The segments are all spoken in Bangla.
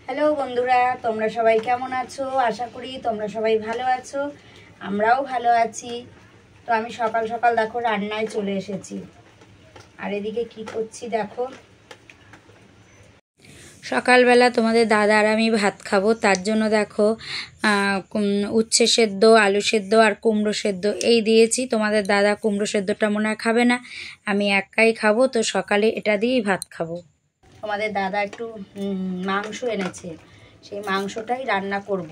হ্যালো বন্ধুরা, তোমরা সবাই কেমন আছো? আশা করি তোমরা সবাই ভালো আছো। আমরাও ভালো আছি। তো আমি সকাল সকাল দেখো রান্নায় চলে এসেছি। আর এদিকে কি করছি দেখো। সকালবেলা তোমাদের দাদা আর আমি ভাত খাবো, তার জন্য দেখো উচ্ছে সেদ্ধ, আলু সেদ্ধ আর কুমড়ো সেদ্ধ এই দিয়েছি। তোমাদের দাদা কুমড়ো সেদ্ধটা মনে হয় খাবে না, আমি একাই খাবো, তো সকালে এটা দিয়েই ভাত খাবো। তোমাদের দাদা একটু মাংস এনেছে, সেই মাংসটাই রান্না করব।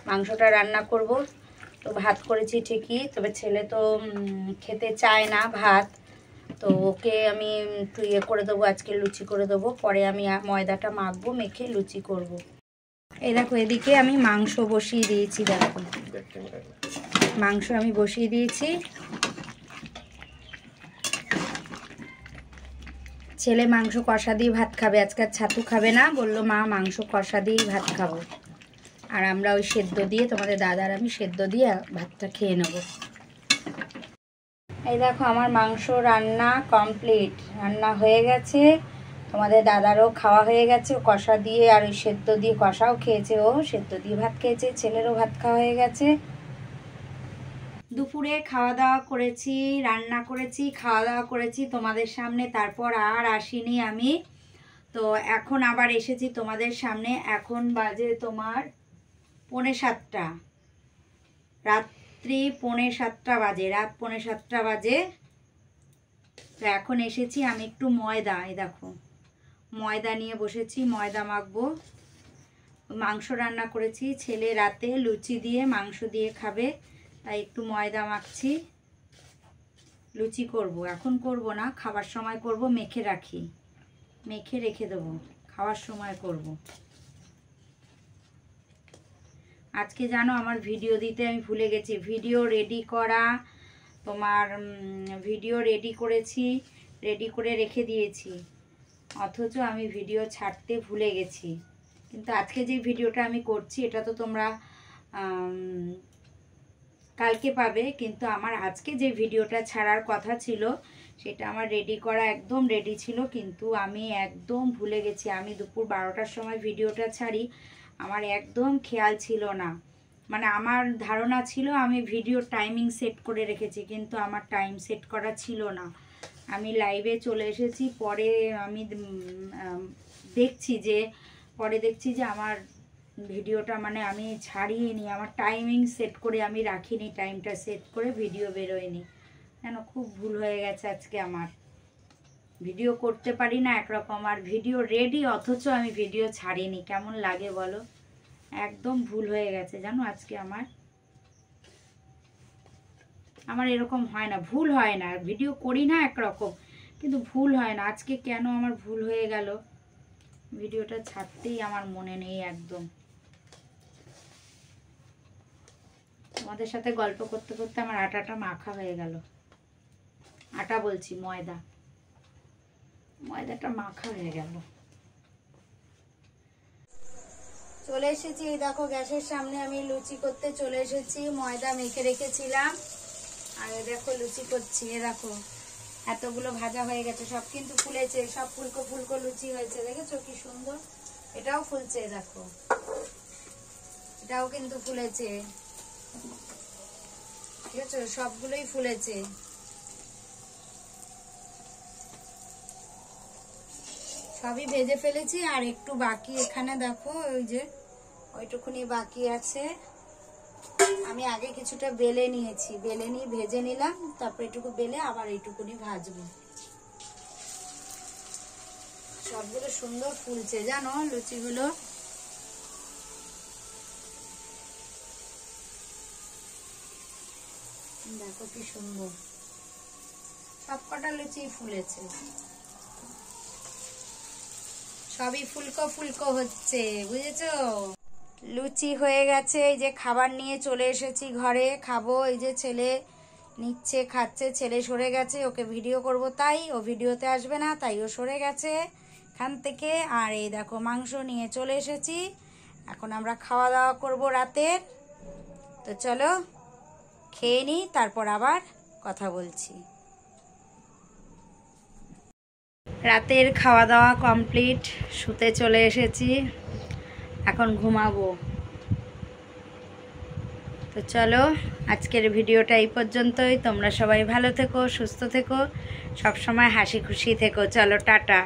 মাংসটা রান্না করব। তো ভাত করেছি ঠিকই, তবে ছেলে তো খেতে চায় না ভাত। তো ওকে আমি একটু ইয়ে করে দেবো, আজকে লুচি করে দেবো, পরে আমি ময়দাটা মাখবো, মেখে লুচি করব। এই দেখো এদিকে আমি মাংস বসিয়ে দিয়েছি। দেখো মাংস আমি বসিয়ে দিয়েছি। ছেলে মাংস কষা দিয়ে ভাত খাবে, আজকাল ছাতু খাবে না, বললো মা মাংস কষা দিয়েই ভাত খাবো। আর আমরা ওই সেদ্ধ দিয়ে, তোমাদের দাদার আমি সেদ্ধ দিয়ে ভাতটা খেয়ে নেব। এই দেখো আমার মাংস রান্না কমপ্লিট, রান্না হয়ে গেছে। তোমাদের দাদারও খাওয়া হয়ে গেছে, ও কষা দিয়ে আর ওই সেদ্ধ দিয়ে, কষাও খেয়েছে, ও সেদ্ধ দিয়ে ভাত খেয়েছে, ছেলেরও ভাত খাওয়া হয়ে গেছে। দুপুরে খাওয়া দাওয়া করেছি, রান্না করেছি, খাওয়া দাওয়া করেছি তোমাদের সামনে, তারপর আর আসিনি আমি। তো এখন আবার এসেছি তোমাদের সামনে। এখন বাজে তোমার 6:45, রাত্রি 6:45 বাজে, রাত 6:45 বাজে। তো এখন এসেছি আমি একটু ময়দা, এই দেখো ময়দা নিয়ে বসেছি, ময়দা মাখবো। মাংস রান্না করেছি, ছেলে রাতে লুচি দিয়ে মাংস দিয়ে খাবে, তাই একটু ময়দা মাখছি। লুচি করব, এখন করব না, খাবার সময় করব, মেখে রাখি, মেখে রেখে দেবো, খাওয়ার সময় করব। আজকে জানো আমার ভিডিও দিতে আমি ভুলে গেছি, ভিডিও রেডি করা, তোমার ভিডিও রেডি করেছি, রেডি করে রেখে দিয়েছি, অথচ আমি ভিডিও ছাড়তে ভুলে গেছি। কিন্তু আজকে যে ভিডিওটা আমি করছি এটা তো তোমরা কালকে পাবে, কিন্তু আমার আজকে যে ভিডিওটা ছাড়ার কথা ছিল সেটা আমার রেডি করা একদম রেডি ছিল, কিন্তু আমি একদম ভুলে গেছি। আমি দুপুর 12টার সময় ভিডিওটা ছাড়ি, আমার একদম খেয়াল ছিল না। মানে আমার ধারণা ছিল আমি ভিডিও টাইমিং সেট করে রেখেছি, কিন্তু আমার টাইম সেট করা ছিল না। আমি লাইভে চলে এসেছি, পরে আমি দেখছি যে আমার ভিডিওটা মানে আমি ছাড়িয়ে আমার টাইমিং সেট করে আমি রাখিনি, টাইমটা সেট করে ভিডিও বেরোয়নি। কেন খুব ভুল হয়ে গেছে আজকে আমার। ভিডিও করতে পারি না একরকম, আর ভিডিও রেডি অথচ আমি ভিডিও ছাড়িনি, কেমন লাগে বলো? একদম ভুল হয়ে গেছে জানো আজকে আমার এরকম হয় না, ভুল হয় না, ভিডিও করি না একরকম, কিন্তু ভুল হয় না। আজকে কেন আমার ভুল হয়ে গেল, ভিডিওটা ছাড়তেই আমার মনে নেই একদম। তোমাদের সাথে গল্প করতে করতে আমার আটাটা মাখা হয়ে গেল। আটা বলছি, ময়দাটা মাখা হয়ে গেল। চলে এসেছি, এই দেখো গ্যাসের সামনে আমি লুচি করতে চলে এসেছি। ময়দা মেখে রেখেছিলাম, আর দেখো লুচি করছি। এ দেখো এতগুলো ভাজা হয়ে গেছে, সব কিন্তু ফুলেছে, সব ফুলকো ফুলকো লুচি হয়েছে, দেখেছো কি সুন্দর? এটাও ফুলছে, দেখো এটাও কিন্তু ফুলেছে, ঠিক আছে, সবগুলোই ফুলেছে। সবই ভেজে ফেলেছি, আর একটু বাকি এখানে দেখো, ওই যে ওইটুকুনি বাকি আছে। আমি আগে কিছুটা বেলে নিয়েছি, বেলে নিয়ে ভেজে নিলাম, তারপর এটুকু বেলে আবার এইটুকুনি ভাজবো। সবগুলো সুন্দর ফুলছে জানো লুচিগুলো। দেখো কি সুন্দর, সবকটা লুচি ফুলেছে, সবই ফুলকো ফুলকো হচ্ছে, বুঝেছো? লুচি হয়ে গেছে, এই যে খাবার নিয়ে চলে এসেছি ঘরে, খাবো। এই যে ছেলে নিচ্ছে, খাচ্ছে, ছেলে সরে গেছে, ওকে ভিডিও করব তাই ও ভিডিওতে আসবে না, তাই ও সরে গেছে এখান থেকে। আর এই দেখো মাংস নিয়ে চলে এসেছি, এখন আমরা খাওয়া দাওয়া করব রাতের। তো চলো খেয়ে নিই, তারপর আবার কথা বলছি। রাতের খাওয়া দাওয়া কমপ্লিট, শুতে চলে এসেছি, এখন ঘুমাবো। তো চলো আজকের ভিডিওটা এই পর্যন্তই। তোমরা সবাই ভালো থেকো, সুস্থ থেকো, সবসময় হাসি খুশি থেকো। চলো টাটা।